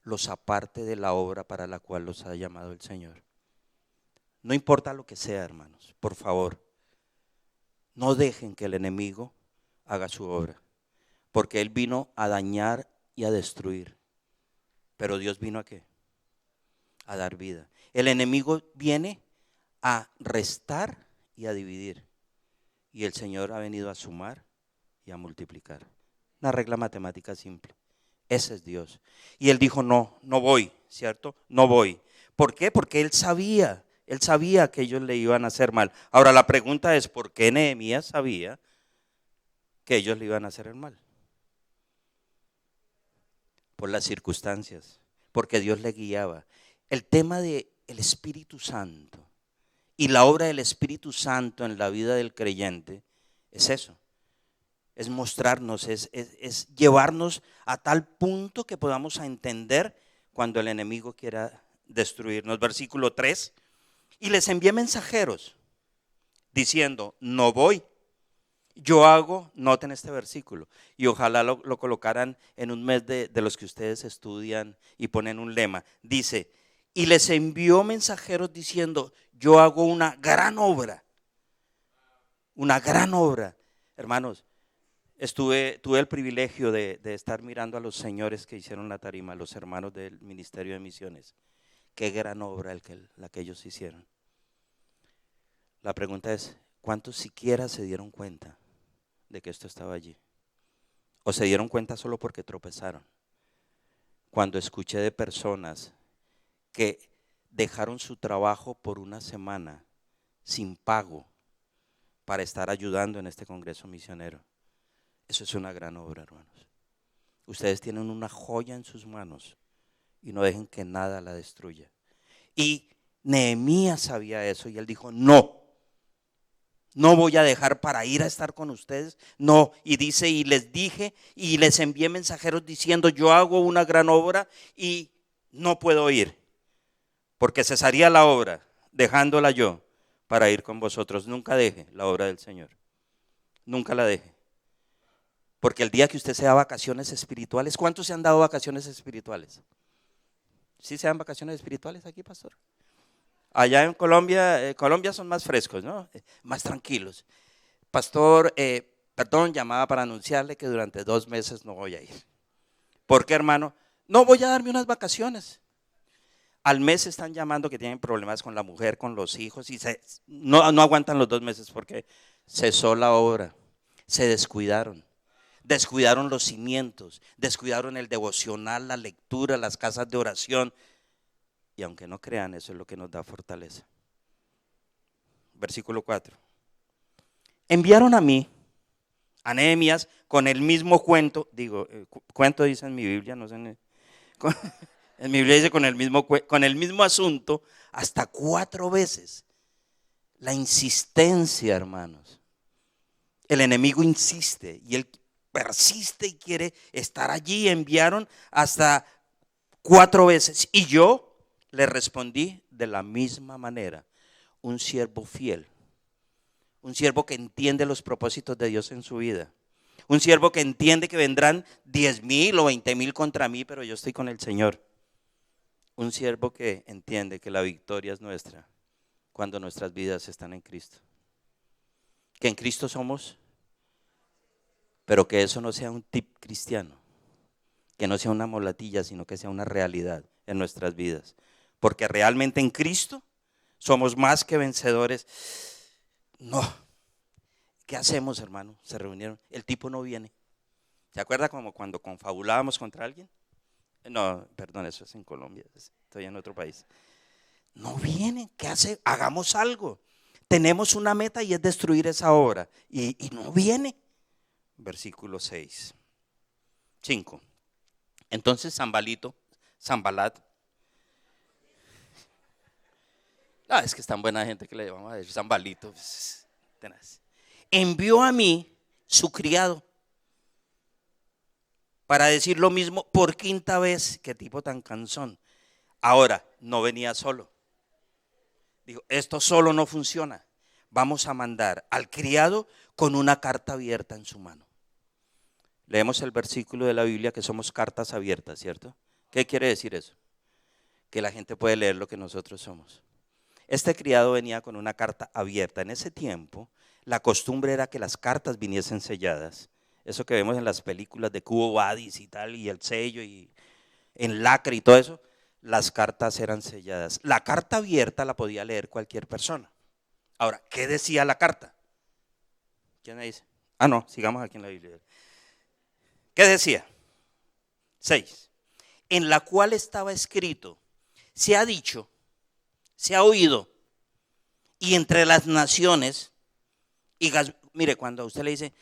los aparte de la obra para la cual los ha llamado el Señor. No importa lo que sea, hermanos, por favor, no dejen que el enemigo haga su obra, porque él vino a dañar y a destruir. Pero Dios vino ¿a qué? A dar vida. El enemigo viene a restar y a dividir. Y el Señor ha venido a sumar y a multiplicar. Una regla matemática simple. Ese es Dios. Y él dijo, no voy, ¿cierto? No voy. ¿Por qué? Porque él sabía que ellos le iban a hacer mal. Ahora la pregunta es, ¿por qué Nehemías sabía que ellos le iban a hacer el mal? Por las circunstancias, porque Dios le guiaba. El tema del Espíritu Santo y la obra del Espíritu Santo en la vida del creyente es eso, es mostrarnos, es llevarnos a tal punto que podamos entender cuando el enemigo quiera destruirnos. Versículo 3, y les envié mensajeros diciendo, no voy. Yo hago, noten este versículo, y ojalá lo colocaran en un mes de los que ustedes estudian y ponen un lema. Dice, y les envió mensajeros diciendo, yo hago una gran obra. Una gran obra. Hermanos, tuve el privilegio de estar mirando a los señores que hicieron la tarima, los hermanos del Ministerio de Misiones. Qué gran obra la que ellos hicieron. La pregunta es, ¿cuántos siquiera se dieron cuenta de que esto estaba allí? ¿O se dieron cuenta solo porque tropezaron? Cuando escuché de personas que dejaron su trabajo por una semana sin pago para estar ayudando en este congreso misionero. Eso es una gran obra, hermanos. Ustedes tienen una joya en sus manos y no dejen que nada la destruya. Y Nehemías sabía eso y él dijo, no voy a dejar para ir a estar con ustedes. No, y dice, y les dije y les envié mensajeros diciendo, yo hago una gran obra y no puedo ir, porque cesaría la obra dejándola yo para ir con vosotros. Nunca deje la obra del Señor, nunca la deje, porque el día que usted se da vacaciones espirituales, ¿cuántos se han dado vacaciones espirituales? ¿Sí se dan vacaciones espirituales aquí, pastor? Allá en Colombia, Colombia son más frescos, ¿no? Más tranquilos. Pastor, perdón, llamaba para anunciarle que durante 2 meses no voy a ir. ¿Por qué, hermano? No, voy a darme unas vacaciones. Al mes están llamando que tienen problemas con la mujer, con los hijos, y no aguantan los 2 meses porque cesó la obra. Se descuidaron los cimientos, descuidaron el devocional, la lectura, las casas de oración. Y aunque no crean, eso es lo que nos da fortaleza. Versículo 4. Enviaron a mí, a Nehemías, con el mismo cuento. Digo, cuento dice en mi Biblia, no sé. En mi Biblia dice con el mismo asunto, hasta 4 veces. La insistencia, hermanos. El enemigo insiste y él persiste y quiere estar allí. Enviaron hasta 4 veces. Y yo le respondí de la misma manera, un siervo fiel, un siervo que entiende los propósitos de Dios en su vida, un siervo que entiende que vendrán 10,000 o 20,000 contra mí, pero yo estoy con el Señor. Un siervo que entiende que la victoria es nuestra cuando nuestras vidas están en Cristo, que en Cristo somos, pero que eso no sea un tip cristiano, que no sea una molatilla, sino que sea una realidad en nuestras vidas. Porque realmente en Cristo somos más que vencedores. No. ¿Qué hacemos, hermano? Se reunieron. El tipo no viene. ¿Se acuerda como cuando confabulábamos contra alguien? No, perdón, eso es en Colombia. Estoy en otro país. No viene. ¿Qué hace? Hagamos algo. Tenemos una meta y es destruir esa obra. Y no viene. Versículo 5. Entonces Sanbalat. Es que es tan buena gente que le llamamos a decir Sanbalito. Envió a mí su criado para decir lo mismo por 5ª vez. Qué tipo tan cansón. Ahora, no venía solo. Dijo, esto solo no funciona. Vamos a mandar al criado con una carta abierta en su mano. Leemos el versículo de la Biblia que somos cartas abiertas, ¿cierto? ¿Qué quiere decir eso? Que la gente puede leer lo que nosotros somos. Este criado venía con una carta abierta. En ese tiempo, la costumbre era que las cartas viniesen selladas. Eso que vemos en las películas de Cubo Vadis y tal, y el sello, y en lacre y todo eso, las cartas eran selladas. La carta abierta la podía leer cualquier persona. Ahora, ¿qué decía la carta? ¿Quién me dice? No, sigamos aquí en la Biblia. ¿Qué decía? 6. En la cual estaba escrito, se ha dicho, se ha oído, y entre las naciones, mire, cuando a usted le dice,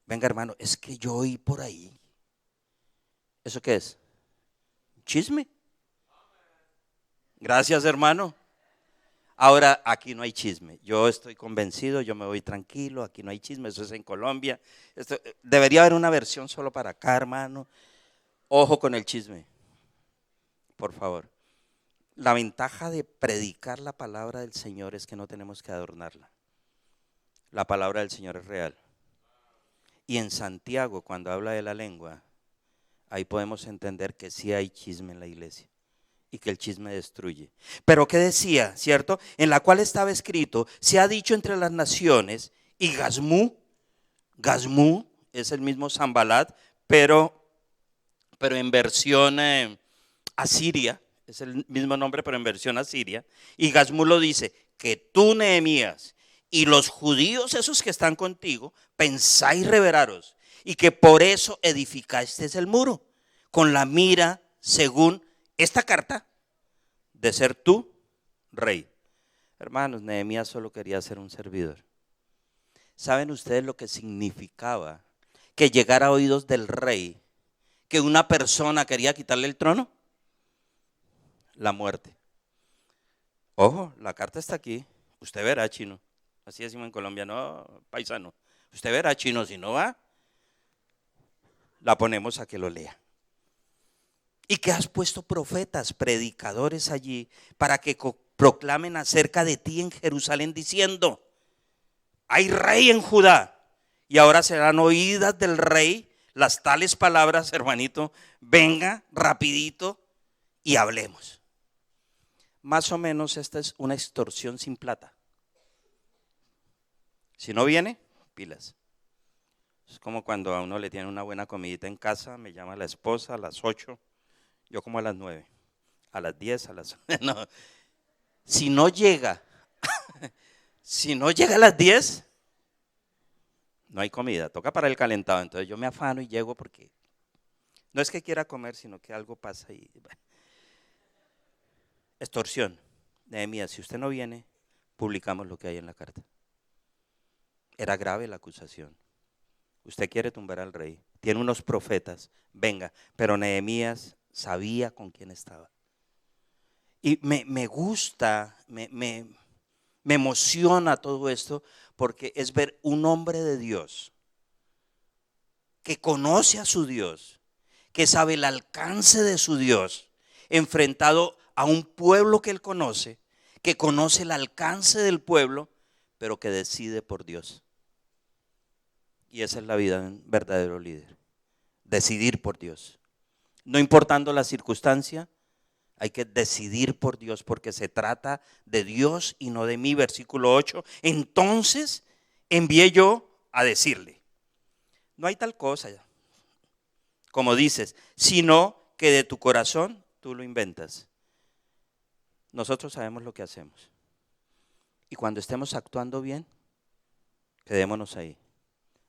venga hermano, es que yo oí por ahí. ¿Eso qué es? Chisme. Gracias, hermano. Ahora, aquí no hay chisme. Yo estoy convencido, yo me voy tranquilo, aquí no hay chisme, eso es en Colombia. Debería haber una versión solo para acá, hermano. Ojo con el chisme, por favor. La ventaja de predicar la palabra del Señor es que no tenemos que adornarla. La palabra del Señor es real. Y en Santiago, cuando habla de la lengua, ahí podemos entender que sí hay chisme en la iglesia y que el chisme destruye. Pero ¿qué decía, cierto? En la cual estaba escrito, se ha dicho entre las naciones, y Gazmú es el mismo Sanbalat, pero en versión asiria. Es el mismo nombre, pero en versión asiria. Y Gazmú lo dice, que tú, Nehemías, y los judíos esos que están contigo, pensáis reveraros, y que por eso edificasteis el muro, con la mira, según esta carta, de ser tú rey. Hermanos, Nehemías solo quería ser un servidor. ¿Saben ustedes lo que significaba que llegara a oídos del rey que una persona quería quitarle el trono? La muerte. Ojo, la carta está aquí. Usted verá, chino. Así decimos en Colombia, no, paisano. Usted verá, chino, si no va, la ponemos a que lo lea. Y que has puesto profetas, predicadores allí, para que proclamen acerca de ti en Jerusalén, diciendo: hay rey en Judá. Y ahora serán oídas del rey las tales palabras, hermanito. Venga rapidito y hablemos. Más o menos esta es una extorsión sin plata. Si no viene, pilas. Es como cuando a uno le tiene una buena comidita en casa, me llama la esposa a las 8, yo como a las 9, a las 10, a las... No. Si no llega, si no llega a las 10, no hay comida, toca para el calentado. Entonces yo me afano y llego porque no es que quiera comer, sino que algo pasa y... Bueno. Extorsión. Nehemías, si usted no viene, publicamos lo que hay en la carta. Era grave la acusación. Usted quiere tumbar al rey, tiene unos profetas, venga. Pero Nehemías sabía con quién estaba. Y me gusta, me emociona todo esto, porque es ver un hombre de Dios que conoce a su Dios, que sabe el alcance de su Dios, enfrentado a un pueblo que él conoce, que conoce el alcance del pueblo, pero que decide por Dios. Y esa es la vida de un verdadero líder, decidir por Dios. No importando la circunstancia, hay que decidir por Dios, porque se trata de Dios y no de mí. Versículo 8, entonces envié yo a decirle: no hay tal cosa, como dices, sino que de tu corazón tú lo inventas. Nosotros sabemos lo que hacemos. Y cuando estemos actuando bien, quedémonos ahí.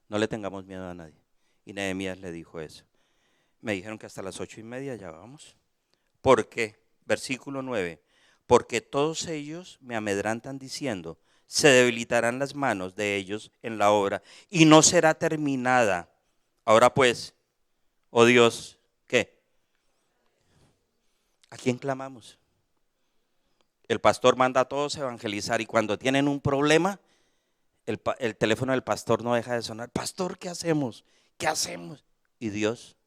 No le tengamos miedo a nadie. Y Nehemías le dijo eso. Me dijeron que hasta las 8:30 ya vamos. ¿Por qué? Versículo 9. Porque todos ellos me amedrantan diciendo: se debilitarán las manos de ellos en la obra y no será terminada. Ahora pues, oh Dios, ¿qué? ¿A quién clamamos? El pastor manda a todos a evangelizar, y cuando tienen un problema, el teléfono del pastor no deja de sonar. Pastor, ¿qué hacemos? ¿Qué hacemos? Y Dios.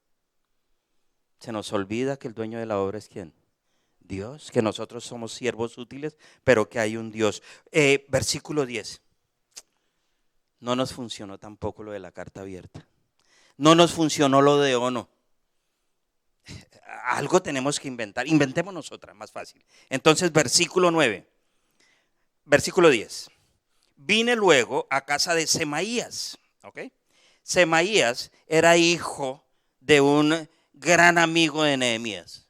Se nos olvida que el dueño de la obra es ¿quién? Dios, que nosotros somos siervos útiles, pero que hay un Dios. Versículo 10. No nos funcionó tampoco lo de la carta abierta. No nos funcionó lo de ONU. Algo tenemos que inventar. Inventémonos otra, más fácil. Entonces, versículo 9. Versículo 10. Vine luego a casa de Semaías. ¿Ok? Semaías era hijo de un gran amigo de Nehemías.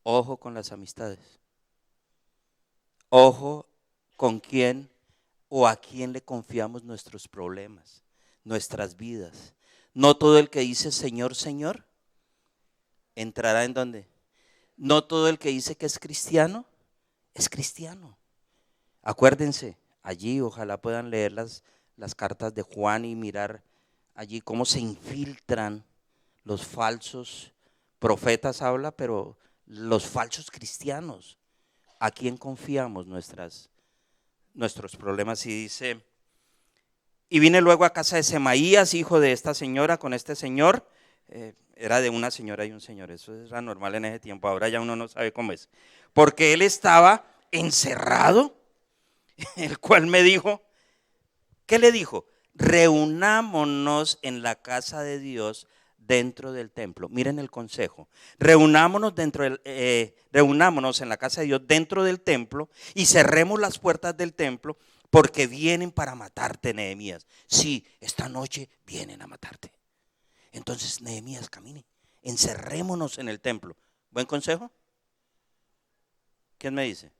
Ojo con las amistades. Ojo con quién o a quién le confiamos nuestros problemas, nuestras vidas. No todo el que dice Señor, Señor, entrará en donde. No todo el que dice que es cristiano, es cristiano. Acuérdense, allí ojalá puedan leer las cartas de Juan y mirar allí cómo se infiltran los falsos profetas, habla, pero los falsos cristianos. ¿A quién confiamos nuestros problemas? Y dice: y vine luego a casa de Semaías, hijo de esta señora, con este señor. Era de una señora y un señor, eso era normal en ese tiempo, ahora ya uno no sabe cómo es. Porque él estaba encerrado, el cual me dijo, ¿qué le dijo? Reunámonos en la casa de Dios dentro del templo. Miren el consejo. Reunámonos en la casa de Dios dentro del templo y cerremos las puertas del templo, porque vienen para matarte, Nehemías. Sí, esta noche vienen a matarte. Entonces, Nehemías, camine, encerrémonos en el templo. ¿Buen consejo? ¿Quién me dice?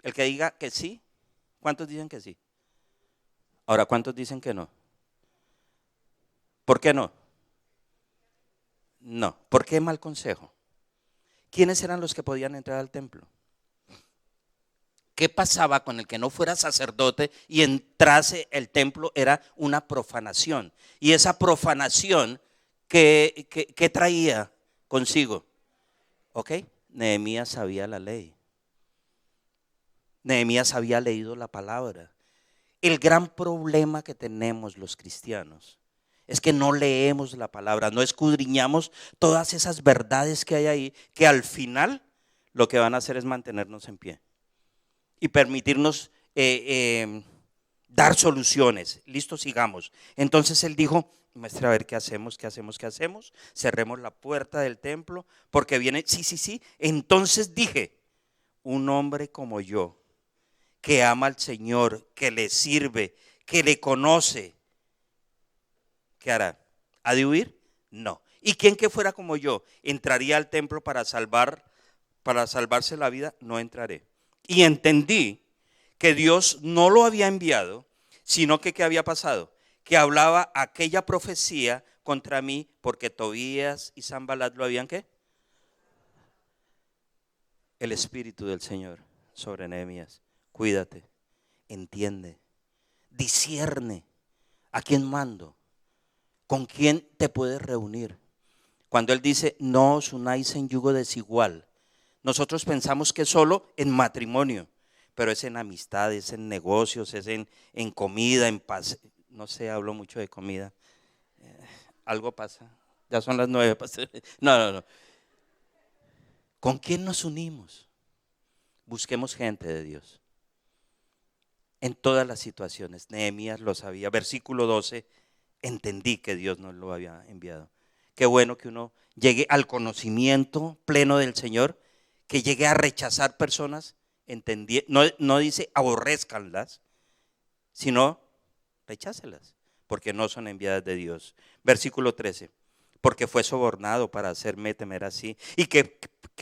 El que diga que sí. ¿Cuántos dicen que sí? Ahora, ¿cuántos dicen que no? ¿Por qué no? No. ¿Por qué mal consejo? ¿Quiénes eran los que podían entrar al templo? ¿Qué pasaba con el que no fuera sacerdote y entrase el templo? Era una profanación. Y esa profanación, ¿qué traía consigo? ¿Ok? Nehemías sabía la ley. Nehemías había leído la palabra. El gran problema que tenemos los cristianos es que no leemos la palabra, no escudriñamos todas esas verdades que hay ahí, que al final lo que van a hacer es mantenernos en pie y permitirnos dar soluciones. Listo, sigamos. Entonces él dijo: maestre, a ver qué hacemos. Cerremos la puerta del templo porque viene, sí. Entonces dije: un hombre como yo, que ama al Señor, que le sirve, que le conoce, ¿qué hará? ¿Ha de huir? No. ¿Y quién que fuera como yo entraría al templo para salvarse la vida? No entraré. Y entendí que Dios no lo había enviado, sino que ¿qué había pasado? Que hablaba aquella profecía contra mí porque Tobías y Sanbalat lo habían ¿qué? El Espíritu del Señor sobre Nehemías. Cuídate, entiende, discierne a quién mando, con quién te puedes reunir. Cuando él dice: no os unáis en yugo desigual, nosotros pensamos que es solo en matrimonio, pero es en amistades, en negocios, es en comida, en paz. No sé, hablo mucho de comida. Algo pasa. Ya son las 9, pastor. No. ¿Con quién nos unimos? Busquemos gente de Dios. En todas las situaciones. Nehemías lo sabía. Versículo 12. Entendí que Dios nos lo había enviado. Qué bueno que uno llegue al conocimiento pleno del Señor, que llegue a rechazar personas. No dice aborrézcanlas, sino rechácelas, porque no son enviadas de Dios. Versículo 13. Porque fue sobornado para hacerme temer así, y que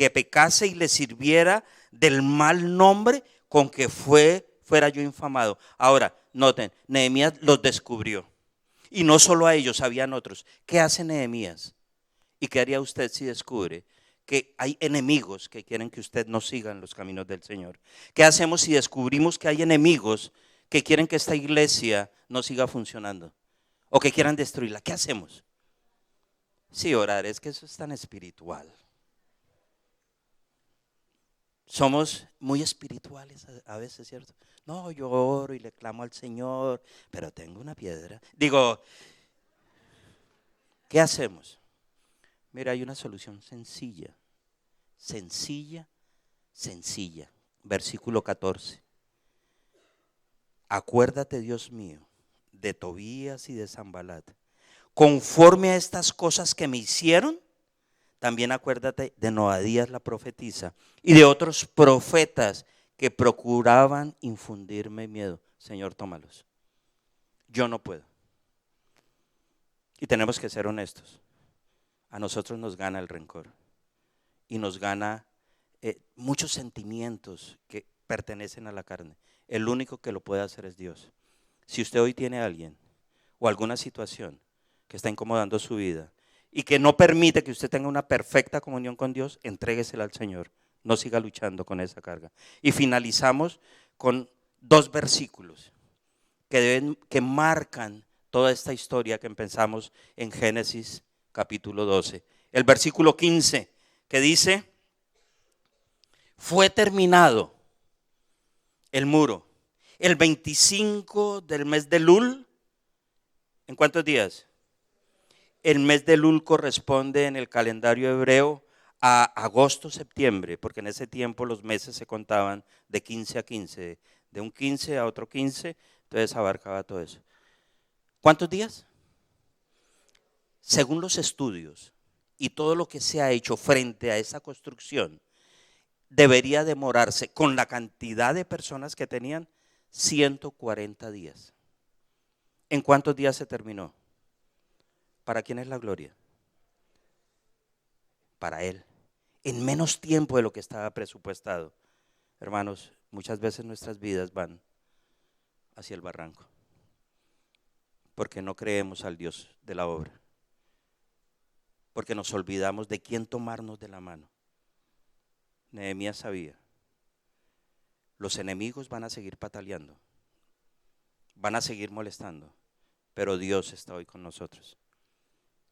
pecase y le sirviera del mal nombre con que fuera yo infamado. Ahora, noten, Nehemías los descubrió. Y no solo a ellos, habían otros. ¿Qué hace Nehemías? ¿Y qué haría usted si descubre que hay enemigos que quieren que usted no siga en los caminos del Señor? ¿Qué hacemos si descubrimos que hay enemigos que quieren que esta iglesia no siga funcionando o que quieran destruirla? ¿Qué hacemos? Sí, orar, es que eso es tan espiritual. Somos muy espirituales a veces, ¿cierto? No, yo oro y le clamo al Señor, pero tengo una piedra. Digo, ¿qué hacemos? Mira, hay una solución sencilla. Versículo 14. Acuérdate, Dios mío, de Tobías y de Sanbalat. Conforme a estas cosas que me hicieron, también acuérdate de Noadías la profetisa y de otros profetas que procuraban infundirme miedo. Señor, tómalos. Yo no puedo. Y tenemos que ser honestos. A nosotros nos gana el rencor y nos gana muchos sentimientos que pertenecen a la carne. El único que lo puede hacer es Dios. Si usted hoy tiene a alguien o alguna situación que está incomodando su vida y que no permite que usted tenga una perfecta comunión con Dios, entréguesela al Señor. No siga luchando con esa carga. Y finalizamos con 2 versículos que marcan toda esta historia que empezamos en Génesis capítulo 12. El versículo 15 que dice: fue terminado el muro el 25 del mes de Elul. ¿En cuántos días? El mes de Elul corresponde en el calendario hebreo a agosto, septiembre, porque en ese tiempo los meses se contaban de 15 a 15, de un 15 a otro 15, entonces abarcaba todo eso. ¿Cuántos días? Según los estudios y todo lo que se ha hecho frente a esa construcción, debería demorarse, con la cantidad de personas que tenían, 140 días. ¿En cuántos días se terminó? ¿Para quién es la gloria? Para Él. En menos tiempo de lo que estaba presupuestado. Hermanos, muchas veces nuestras vidas van hacia el barranco, porque no creemos al Dios de la obra, porque nos olvidamos de quién tomarnos de la mano. Nehemías sabía: los enemigos van a seguir pataleando, van a seguir molestando, pero Dios está hoy con nosotros.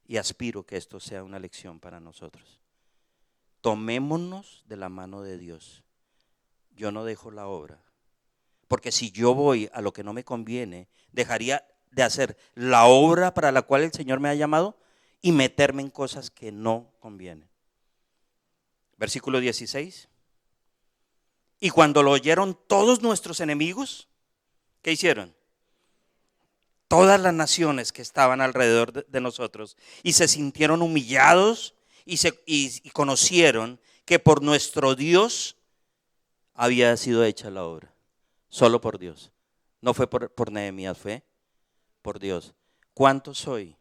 Y aspiro que esto sea una lección para nosotros. Tomémonos de la mano de Dios. Yo no dejo la obra Porque si yo voy a lo que no me conviene, dejaría de hacer la obra para la cual el Señor me ha llamado y meterme en cosas que no convienen. Versículo 16. Y cuando lo oyeron todos nuestros enemigos, ¿qué hicieron? Todas las naciones que estaban alrededor de nosotros, y se sintieron humillados y conocieron que por nuestro Dios había sido hecha la obra. Solo por Dios. No fue por Nehemías, fue por Dios. ¿Cuántos hoy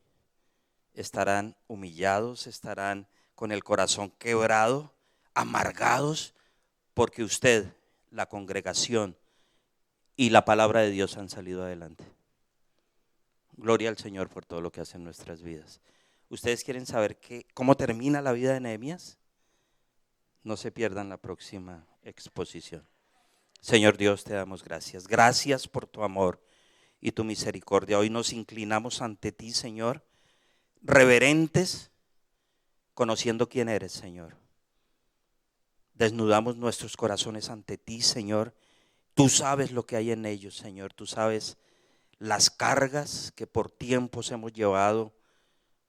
estarán humillados, estarán con el corazón quebrado, amargados, porque usted, la congregación y la palabra de Dios han salido adelante? Gloria al Señor por todo lo que hace en nuestras vidas. ¿Ustedes quieren saber cómo termina la vida de Nehemías? No se pierdan la próxima exposición. Señor Dios, te damos gracias. Gracias por tu amor y tu misericordia. Hoy nos inclinamos ante ti, Señor, reverentes, conociendo quién eres, Señor. Desnudamos nuestros corazones ante ti, Señor. Tú sabes lo que hay en ellos, Señor. Tú sabes las cargas que por tiempos hemos llevado,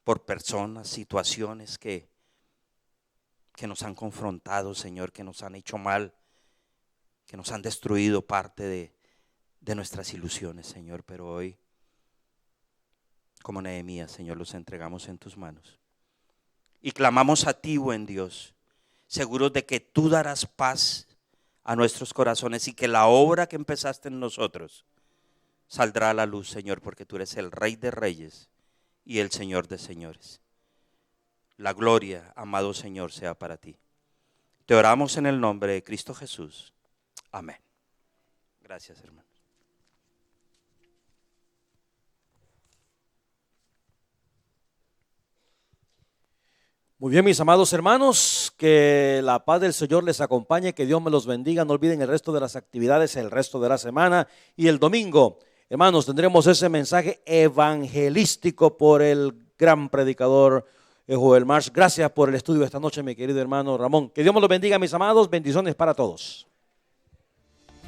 por personas, situaciones que nos han confrontado, Señor, que nos han hecho mal, que nos han destruido parte de nuestras ilusiones, Señor. Pero hoy, como Nehemías, Señor, los entregamos en tus manos y clamamos a ti, buen Dios, seguros de que tú darás paz a nuestros corazones y que la obra que empezaste en nosotros saldrá a la luz, Señor, porque tú eres el Rey de Reyes y el Señor de Señores. La gloria, amado Señor, sea para ti. Te oramos en el nombre de Cristo Jesús. Amén. Gracias, hermano. Muy bien, mis amados hermanos, que la paz del Señor les acompañe, que Dios me los bendiga. No olviden el resto de las actividades, el resto de la semana y el domingo. Hermanos, tendremos ese mensaje evangelístico por el gran predicador Joel Marsh. Gracias por el estudio esta noche, mi querido hermano Ramón. Que Dios me los bendiga, mis amados. Bendiciones para todos.